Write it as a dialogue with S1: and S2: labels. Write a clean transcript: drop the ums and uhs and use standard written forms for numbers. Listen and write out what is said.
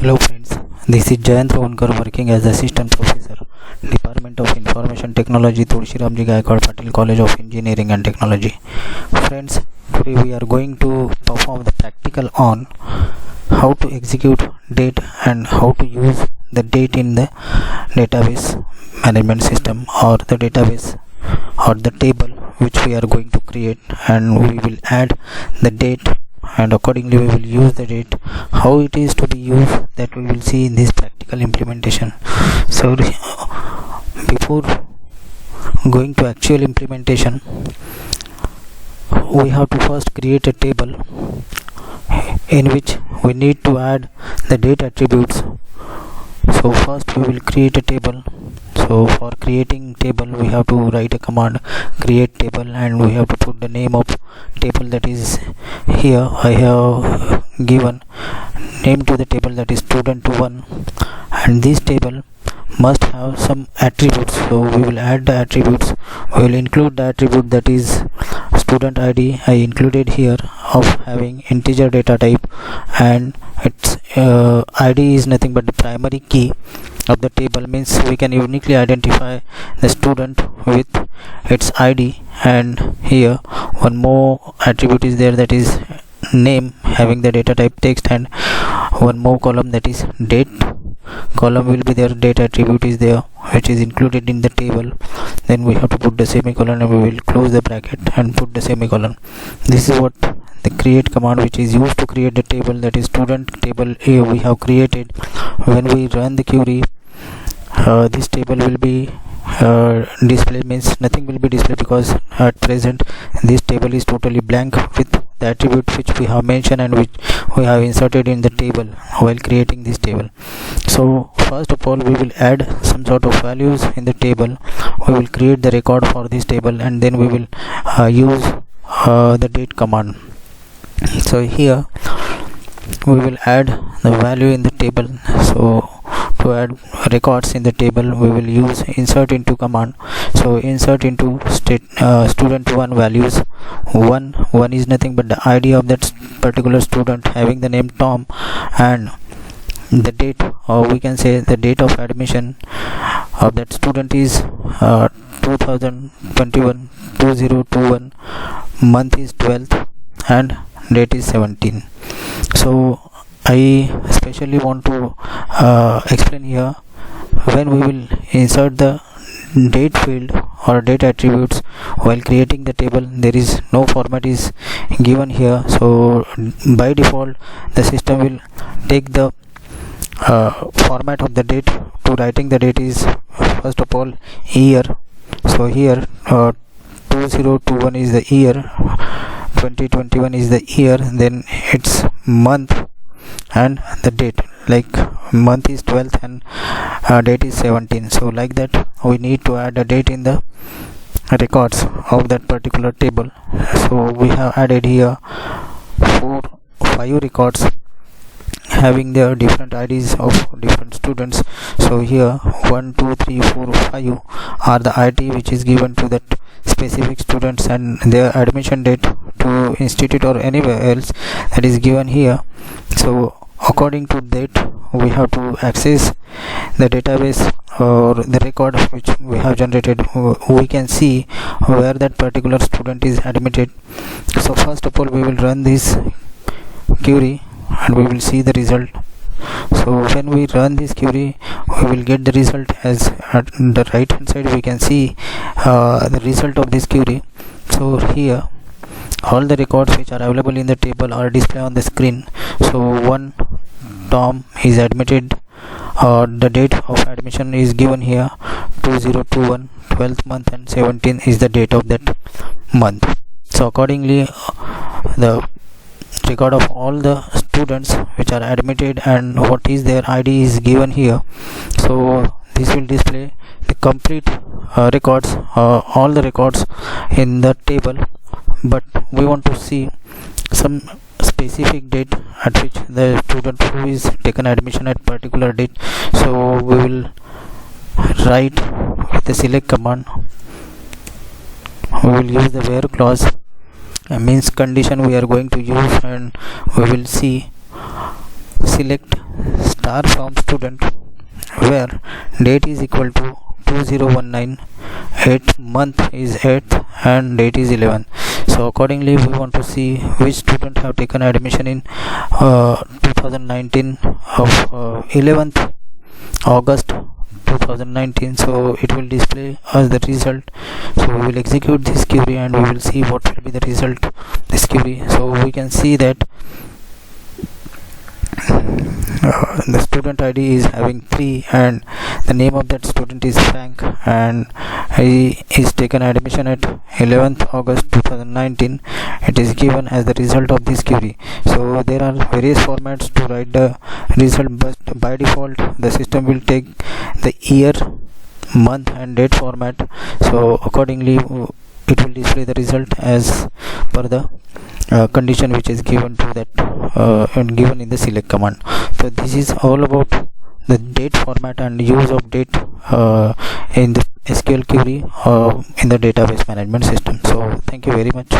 S1: Hello friends, this is Jayant Rohankar working as Assistant Professor, Department of Information Technology, Tulsiramji Gaikwad Patil College of Engineering and Technology. Friends, today we are going to perform the practical on how to execute date and how to use the date in the database management system or the database or the table which we are going to create, and we will add the date and accordingly we will use the date. How it is to be used, that we will see in this practical implementation. So before going to actual implementation, we have to first create a table in which we need to add the date attributes. So first we will create a table. So for creating table we have to write a command create table, and we have to put the name of table, that is here I have given name to the table, that is student1, and this table must have some attributes. So we will add the attributes. We will include the attribute, that is student id. I included here of having integer data type, and its id is nothing but the primary key of the table, means we can uniquely identify the student with its id. And here one more attribute is there, that is name having the data type text, and one more column, that is date column will be there. Date attribute is there which is included in the table. Then we have to put the semicolon, and we will close the bracket and put the semicolon. This is what the create command which is used to create the table, that is student table A we have created. When we run the query, this table will be displayed, means nothing will be displayed, because at present this table is totally blank with the attribute which we have mentioned and which we have inserted in the table while creating this table. So first of all we will add some sort of values in the table. We will create the record for this table, and then we will use the date command. So here we will add the value in the table. So to add records in the table we will use insert into command. So insert into student1 values. One is nothing but the id of that particular student having the name Tom, and the date, or we can say the date of admission of that student is 2021, month is 12th, and date is 17. So I especially want to explain here, when we will insert the date field or date attributes while creating the table, there is no format is given here. So by default the system will take the format of the date. To writing the date is first of all year. So here 2021 is the year, 2021 is the year, then it's month and the date, like month is 12th and date is 17. So like that we need to add a date in the records of that particular table. So we have added here 5 records having their different IDs of different students. So here 1 2 3 4 5 are the ID which is given to that specific students, and their admission date to institute or anywhere else that is given here. So according to that we have to access the database or the record which we have generated. We can see where that particular student is admitted. So first of all we will run this query and we will see the result. So when we run this query we will get the result, as at the right hand side we can see the result of this query. So here all the records which are available in the table are displayed on the screen. So one Tom is admitted, the date of admission is given here 2021, 12th month, and 17 is the date of that month. So accordingly the record of all the students which are admitted and what is their ID is given here. So this will display the complete records, all the records in the table, but we want to see some specific date at which the student who is taken admission at particular date. So we will write the select command. We will use the where clause, means condition we are going to use, and we will see select star from student, where date is equal to 2019, 8th month is 8th, and date is 11. So accordingly we want to see which student have taken admission in 2019 of 11th August 2019. So it will display us the result. So we will execute this query and we will see what will be the result this query. So we can see that the student ID is having 3 and the name of that student is Frank, and he is taken admission at 11th August 2019. It is given as the result of this query. So there are various formats to write the result, but by default the system will take the year, month and date format. So accordingly it will display the result as per the condition which is given to that and given in the select command. So this is all about the date format and use of date in the SQL query in the database management system. So thank you very much.